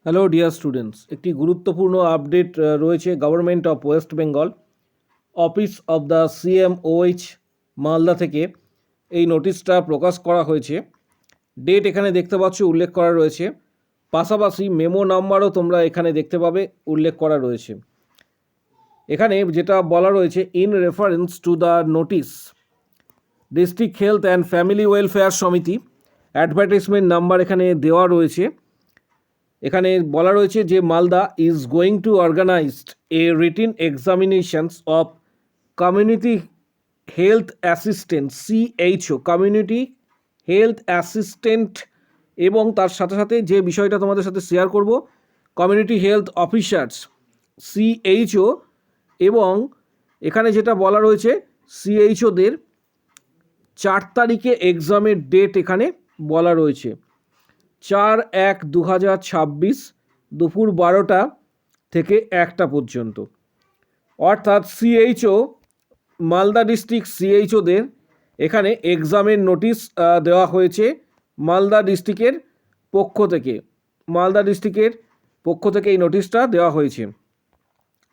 Hello dear students, একটি গুরুত্বপূর্ণ update রয়েছে government of West Bengal office of the CMOH Malda থেকে এই নোটিশটা প্রকাশ করা হয়েছে। ডেট এখানে দেখতে পাচ্ছ উল্লেখ করা রয়েছে, পাশাপাশি মেমো নাম্বারও তোমরা এখানে দেখতে পাবে উল্লেখ করা রয়েছে। এখানে যেটা বলা রয়েছে, in reference to the notice district health and family welfare সমিতি, অ্যাডভার্টাইজমেন্ট নাম্বার এখানে দেওয়া রয়েছে। এখানে বলা রয়েছে যে Malda is going to organized a written examinations of community health assistant CHO, community health assistant, এবং তার সাথে সাথে যে বিষয়টা তোমাদের সাথে শেয়ার করব, কমিউনিটি হেলথ অফিসার্স সিএইচও, এবং এখানে যেটা বলা রয়েছে সিএইচওদের 4 তারিখে এক্সামের ডেট এখানে বলা রয়েছে, 4/1/2026 দুপুর 12টা থেকে 1টা পর্যন্ত। অর্থাৎ সিএইচও, মালদা ডিস্ট্রিক্ট সিএইচওদের এখানে এক্সামের নোটিশ দেওয়া হয়েছে মালদা ডিস্ট্রিক্টের পক্ষ থেকে। মালদা ডিস্ট্রিক্টের পক্ষ থেকে এই নোটিশটা দেওয়া হয়েছে,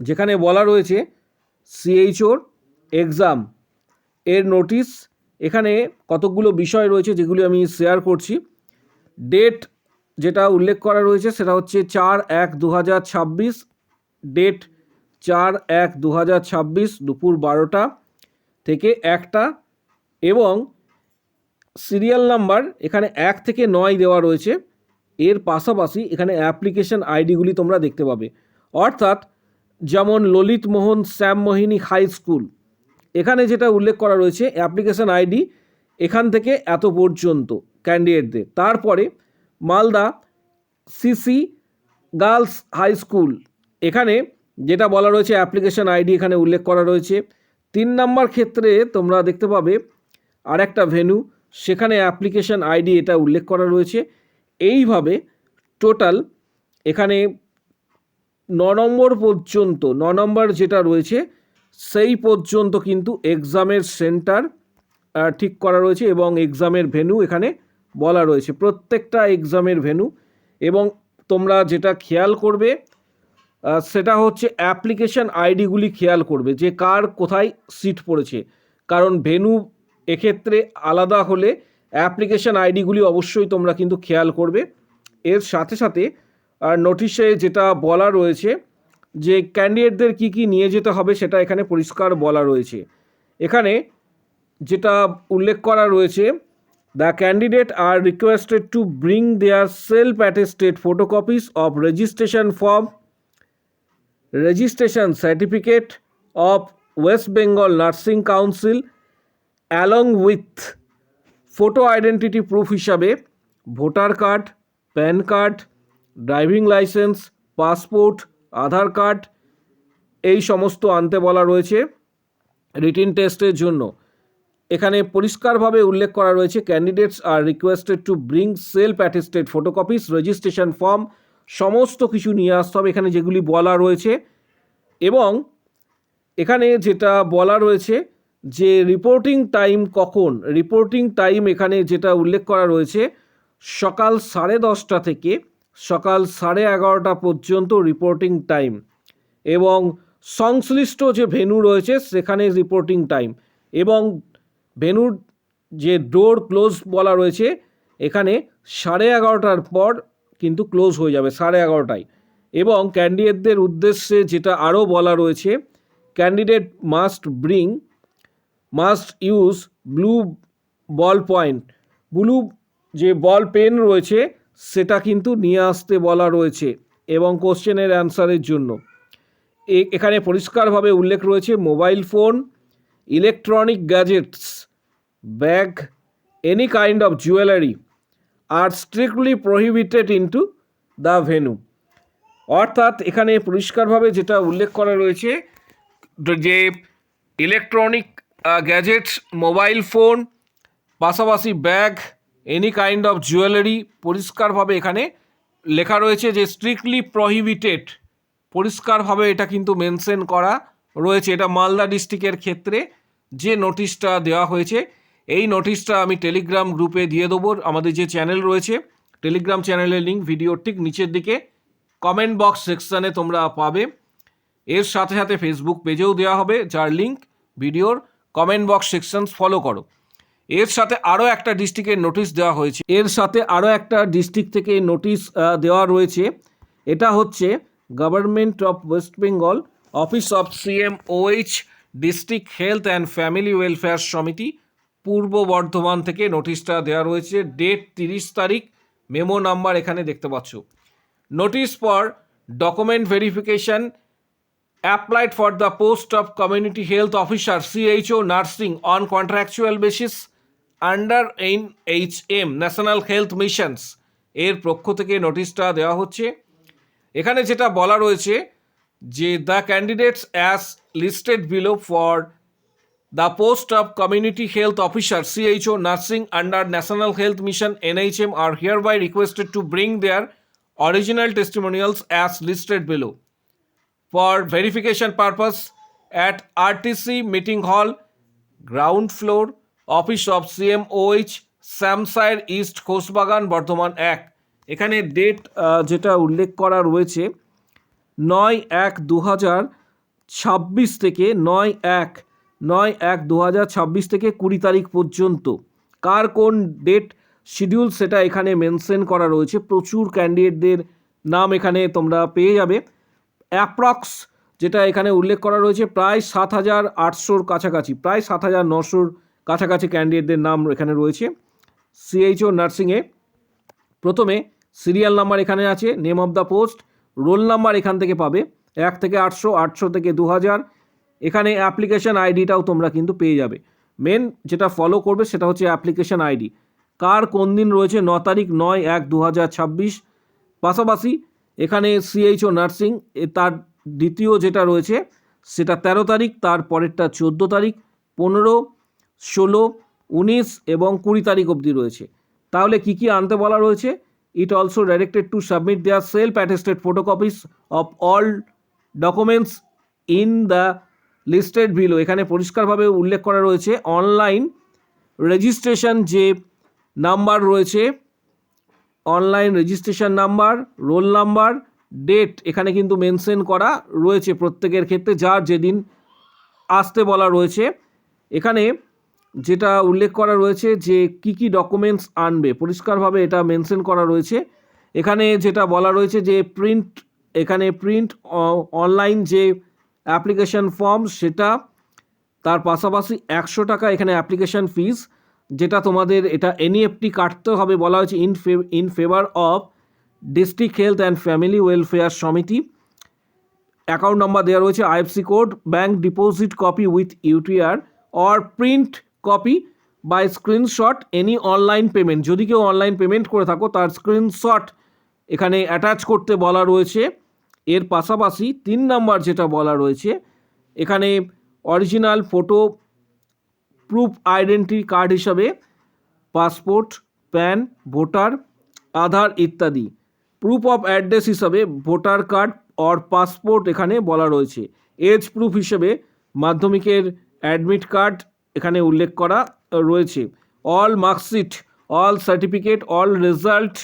যেখানে বলা রয়েছে সিএইচওর এক্সাম এর নোটিশ। এখানে কতগুলো বিষয় রয়েছে যেগুলি আমি শেয়ার করছি। ডেট যেটা উল্লেখ করা রয়েছে সেটা হচ্ছে 4/1/2026, ডেট 4/1/2026 দুপুর 12টা থেকে 1টা, এবং সিরিয়াল নাম্বার এখানে 1 থেকে 9 দেওয়া রয়েছে। এর পাশাপাশি এখানে অ্যাপ্লিকেশন আইডিগুলি তোমরা দেখতে পাবে, অর্থাৎ যেমন ললিত মোহন শ্যামমোহিনী হাই স্কুল, এখানে যেটা উল্লেখ করা রয়েছে অ্যাপ্লিকেশন আইডি এখান থেকে এত পর্যন্ত ক্যান্ডিডেটদের। তারপরে Malda CC girls high school, এখানে যেটা বলা রয়েছে অ্যাপ্লিকেশন আইডি এখানে উল্লেখ করা রয়েছে। 3 নম্বর ক্ষেত্রে তোমরা দেখতে পাবে আরেকটা ভেন্যু, সেখানে অ্যাপ্লিকেশন আইডি এটা উল্লেখ করা রয়েছে। এইভাবে টোটাল এখানে 9 নম্বর পর্যন্ত, 9 নম্বর যেটা রয়েছে সেই পর্যন্ত কিন্তু এক্সামের সেন্টার ঠিক করা রয়েছে এবং এক্সামের ভেন্যু এখানে বলা রয়েছে, প্রত্যেকটা এক্সামের ভেন্যু। এবং তোমরা যেটা খেয়াল করবে সেটা হচ্ছে অ্যাপ্লিকেশন আইডিগুলি খেয়াল করবে যে কার কোথায় সিট পড়েছে, কারণ ভেন্যু এক্ষেত্রে আলাদা হলে অ্যাপ্লিকেশন আইডিগুলি অবশ্যই তোমরা কিন্তু খেয়াল করবে। এর সাথে সাথে নোটিশে যেটা বলা রয়েছে যে ক্যান্ডিডেটদের কি কি নিয়ে যেতে হবে সেটা এখানে পরিষ্কার বলা রয়েছে। এখানে যেটা উল্লেখ করা রয়েছে, the candidate are requested to bring their self attested photocopies of registration form, registration certificate of West Bengal nursing council, along with photo identity proof হিসাবে voter card, pan card, driving license, passport, Aadhaar card, এই সমস্ত আনতে বলা রয়েছে written টেস্টের জন্য। এখানে পরিষ্কারভাবে উল্লেখ করা রয়েছে candidates are requested to bring self attested photocopies, registration form, সমস্ত কিছু নিয়ে আসতে হবে এখানে যেগুলি বলা রয়েছে। এবং এখানে যেটা বলা রয়েছে যে রিপোর্টিং টাইম কখন, রিপোর্টিং টাইম এখানে যেটা উল্লেখ করা রয়েছে সকাল 10:30 থেকে সকাল 11:30 পর্যন্ত রিপোর্টিং টাইম, এবং সংশ্লিষ্ট যে ভেন্যু রয়েছে সেখানে রিপোর্টিং টাইম, এবং ভেন্যুর যে ডোর ক্লোজ বলা রয়েছে এখানে 11:30টার পর কিন্তু ক্লোজ হয়ে যাবে 11:30টায়। এবং ক্যান্ডিডেটদের উদ্দেশ্যে যেটা আরও বলা রয়েছে, ক্যান্ডিডেট মাস্ট ইউজ ব্লু বল পয়েন্ট, ব্লু যে বল পেন রয়েছে সেটা কিন্তু নিয়ে আসতে বলা রয়েছে এবং কোশ্চেনের অ্যান্সারের জন্য। এখানে পরিষ্কারভাবে উল্লেখ রয়েছে mobile phone, electronic gadgets, bag, any kind of jewellery R strictly prohibited into the venue. অর্থাৎ এখানে পরিষ্কারভাবে যেটা উল্লেখ করা রয়েছে যে ইলেকট্রনিক গ্যাজেটস, মোবাইল ফোন, পাশাপাশি bag, any kind of jewellery, পরিষ্কারভাবে এখানে লেখা রয়েছে যে স্ট্রিক্টলি প্রহিবিটেড, পরিষ্কারভাবে এটা কিন্তু মেনশন করা রয়েছে। এটা মালদা ডিস্ট্রিক্টের ক্ষেত্রে যে নোটিশটা দেওয়া হয়েছে, এই নোটিশটা আমি টেলিগ্রাম গ্রুপে দিয়ে দেবো। আমাদের যে চ্যানেল রয়েছে টেলিগ্রাম চ্যানেলের লিঙ্ক ভিডিওর ঠিক নিচের দিকে কমেন্ট বক্স সেকশানে তোমরা পাবে। এর সাথে সাথে ফেসবুক পেজেও দেওয়া হবে, যার লিঙ্ক ভিডিওর কমেন্ট বক্স সেকশন ফলো করো। এর সাথে আরও একটা ডিস্ট্রিক্টের নোটিশ দেওয়া হয়েছে, থেকে নোটিশ দেওয়া রয়েছে। এটা হচ্ছে government of West Bengal, office of CMOH, district health and family welfare সমিতি, পূর্ব বর্ধমান থেকে নোটিশটা দেওয়া রয়েছে। ডেট 30 তারিখ, মেমো নাম্বার এখানে দেখতে পাচ্ছ। Notice for document verification applied for the post of community health officer CHO nursing on contractual basis under NHM national health missions এর পক্ষ থেকে নোটিশটা দেওয়া হচ্ছে। এখানে যেটা বলা রয়েছে যে the candidates as listed below for the post of community health officer CHO nursing under national health mission NHM are hereby requested to bring their original testimonials as listed below for verification purpose at RTC meeting hall, ground floor, office of CMOH, Shyamsayer east, Khosbagan, Bardhaman 1। এখানে date যেটা উল্লেখ করা রয়েছে 9/1/2026 থেকে 9/1/2026 থেকে 20 তারিখ পর্যন্ত। কার কোন ডেট শিডিউল সেটা এখানে মেনশন করা রয়েছে। প্রচুর ক্যান্ডিডেটদের নাম এখানে তোমরা পেয়ে যাবে। অ্যাপ্রক্স যেটা এখানে উল্লেখ করা রয়েছে প্রায় 7,800 কাছাকাছি, প্রায় 7,900 কাছাকাছি ক্যান্ডিডেটদের নাম এখানে রয়েছে CHO নার্সিংয়ে। প্রথমে সিরিয়াল নাম্বার এখানে আছে, name of the post, roll number এখান থেকে পাবে 1 থেকে 800, 800 থেকে 2000। এখানে অ্যাপ্লিকেশন আইডিটাও তোমরা কিন্তু পেয়ে যাবে। মেন যেটা ফলো করবে সেটা হচ্ছে অ্যাপ্লিকেশন আইডি। কার কোন দিন রয়েছে 9 তারিখ 9/1/2026। পাশাপাশি এখানে CHO নার্সিং তার দ্বিতীয় যেটা রয়েছে সেটা 13 তারিখ, তার পরেরটা 14 তারিখ, 15, 16, 19 এবং 20 তারিখ অবধি রয়েছে। তাহলে কি কি আনতে বলা রয়েছে? It also directed to submit their self attested photocopies of all documents in the listed below. এখানে পরিষ্কারভাবে উল্লেখ করা রয়েছে অনলাইন রেজিস্ট্রেশন যে নাম্বার রয়েছে, online registration number, roll number, date এখানে কিন্তু মেনশন করা রয়েছে প্রত্যেকের ক্ষেত্রে, যার যেদিন আসতে বলা রয়েছে। এখানে যেটা উল্লেখ করা রয়েছে যে কি কি ডকুমেন্টস আনবে, পরিষ্কারভাবে এটা মেনশন করা রয়েছে। এখানে যেটা বলা রয়েছে যে প্রিন্ট অনলাইন যে অ্যাপ্লিকেশন ফর্ম সেটা, তার পাশাপাশি 100 টাকা এখানে অ্যাপ্লিকেশন ফিস, যেটা তোমাদের এটা NEFT কাটতে হবে বলা হয়েছে in favour of district health and family welfare সমিতি। অ্যাকাউন্ট নাম্বার দেওয়া রয়েছে, IFSC code, bank deposit copy with UTR or print copy by screenshot any online payment. যদি কেউ অনলাইন পেমেন্ট করে থাকো তার স্ক্রিনশট এখানে অ্যাটাচ করতে বলা রয়েছে। এর পাশাপাশি 3 নাম্বার যেটা বলা রয়েছে এখানে original photo proof identity card হিসাবে পাসপোর্ট, প্যান, ভোটার, আধার ইত্যাদি। প্রুফ অফ অ্যাড্রেস হিসাবে ভোটার কার্ড অর পাসপোর্ট এখানে বলা রয়েছে। এজ প্রুফ হিসেবে মাধ্যমিকের অ্যাডমিট কার্ড এখানে উল্লেখ করা রয়েছে। All marksheet, all certificate, all result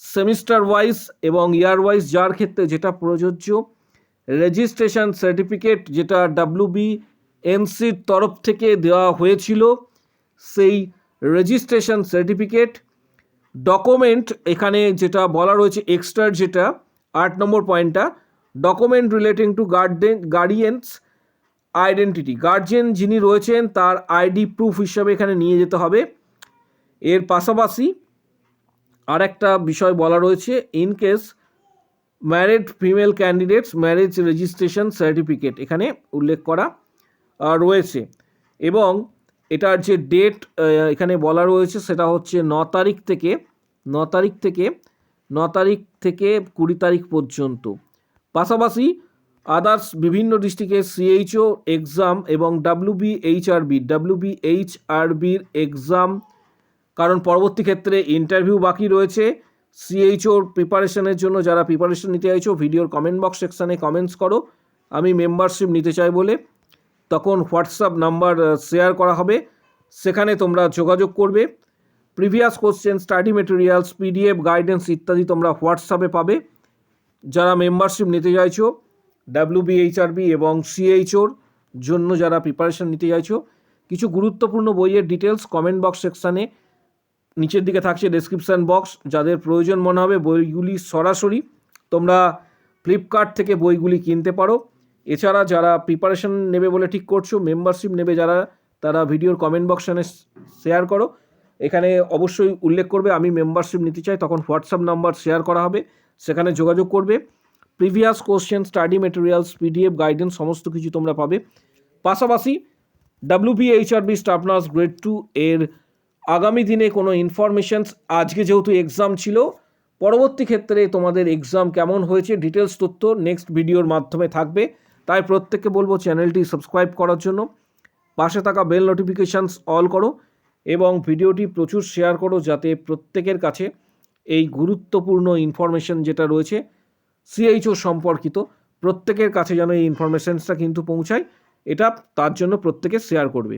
semester wise এবং ইয়ার ওয়াইজ যার ক্ষেত্রে যেটা প্রযোজ্য। রেজিস্ট্রেশন সার্টিফিকেট যেটা WBMCর তরফ থেকে দেওয়া হয়েছিল সেই রেজিস্ট্রেশন সার্টিফিকেট। ডকুমেন্ট এখানে যেটা বলা রয়েছে এক্সট্রার, যেটা 8 নম্বর পয়েন্টটা, document relating to guardians identity, guardian যিনি রয়েছেন তার ID প্রুফ হিসাবে এখানে নিয়ে যেতে হবে। এর পাশাপাশি আর একটা বিষয় বলা রয়েছে, in case married female candidates marriage registration certificate এখানে উল্লেখ করা রয়েছে। এবং এটার যে ডেট এখানে বলা রয়েছে সেটা হচ্ছে 9 তারিখ থেকে 20 তারিখ পর্যন্ত। পাশাপাশি আদার্স বিভিন্ন ডিস্ট্রিক্টের CHO এক্সাম এবং WBHRBর এক্সাম, কারণ পরবর্তী ক্ষেত্রে ইন্টারভিউ বাকি রয়েছে। CHOর প্রিপারেশনের জন্য যারা প্রিপারেশন নিতে চাইছো ভিডিওর কমেন্ট বক্স সেকশানে কমেন্টস করো, আমি মেম্বারশিপ নিতে চাই বলে। তখন হোয়াটসঅ্যাপ নাম্বার শেয়ার করা হবে, সেখানে তোমরা যোগাযোগ করবে। Previous question, study materials, PDF guidance ইত্যাদি তোমরা হোয়াটসঅ্যাপে পাবে। যারা মেম্বারশিপ নিতে চাইছো WBHRB এবং CHOর জন্য যারা প্রিপারেশন নিতে চাইছো, কিছু গুরুত্বপূর্ণ বইয়ের ডিটেলস কমেন্ট বক্স সেকশানে নিচের দিকে থাকছে ডেসক্রিপশান বক্স। যাদের প্রয়োজন মনে হবে বইগুলি সরাসরি তোমরা ফ্লিপকার্ট থেকে বইগুলি কিনতে পারো। এছাড়া যারা প্রিপারেশন নেবে বলে ঠিক করছো, মেম্বারশিপ নেবে যারা, তারা ভিডিওর কমেন্ট বক্সে শেয়ার করো। এখানে অবশ্যই উল্লেখ করবে আমি মেম্বারশিপ নিতে চাই, তখন হোয়াটসঅ্যাপ নাম্বার শেয়ার করা হবে, সেখানে যোগাযোগ করবে। Previous question, study materials, PDF guidance সমস্ত কিছু তোমরা পাবে। পাশাপাশি WBHRB স্টাফ নার্স গ্রেড 2 এর আগামী দিনে কোনো ইনফরমেশনস, আজকে যেহেতু এক্সাম ছিল, পরবর্তী ক্ষেত্রে তোমাদের এক্সাম কেমন হয়েছে ডিটেলস তথ্য নেক্সট ভিডিওর মাধ্যমে থাকবে। তাই প্রত্যেককে বলবো চ্যানেলটি সাবস্ক্রাইব করার জন্য, পাশে থাকা বেল নোটিফিকেশানস অল করো এবং ভিডিওটি প্রচুর শেয়ার করো, যাতে প্রত্যেকের কাছে এই গুরুত্বপূর্ণ ইনফরমেশন যেটা রয়েছে CHO সম্পর্কিত, প্রত্যেকের কাছে যেন এই ইনফরমেশনসটা কিন্তু পৌঁছায়, এটা তার জন্য প্রত্যেকে শেয়ার করবে।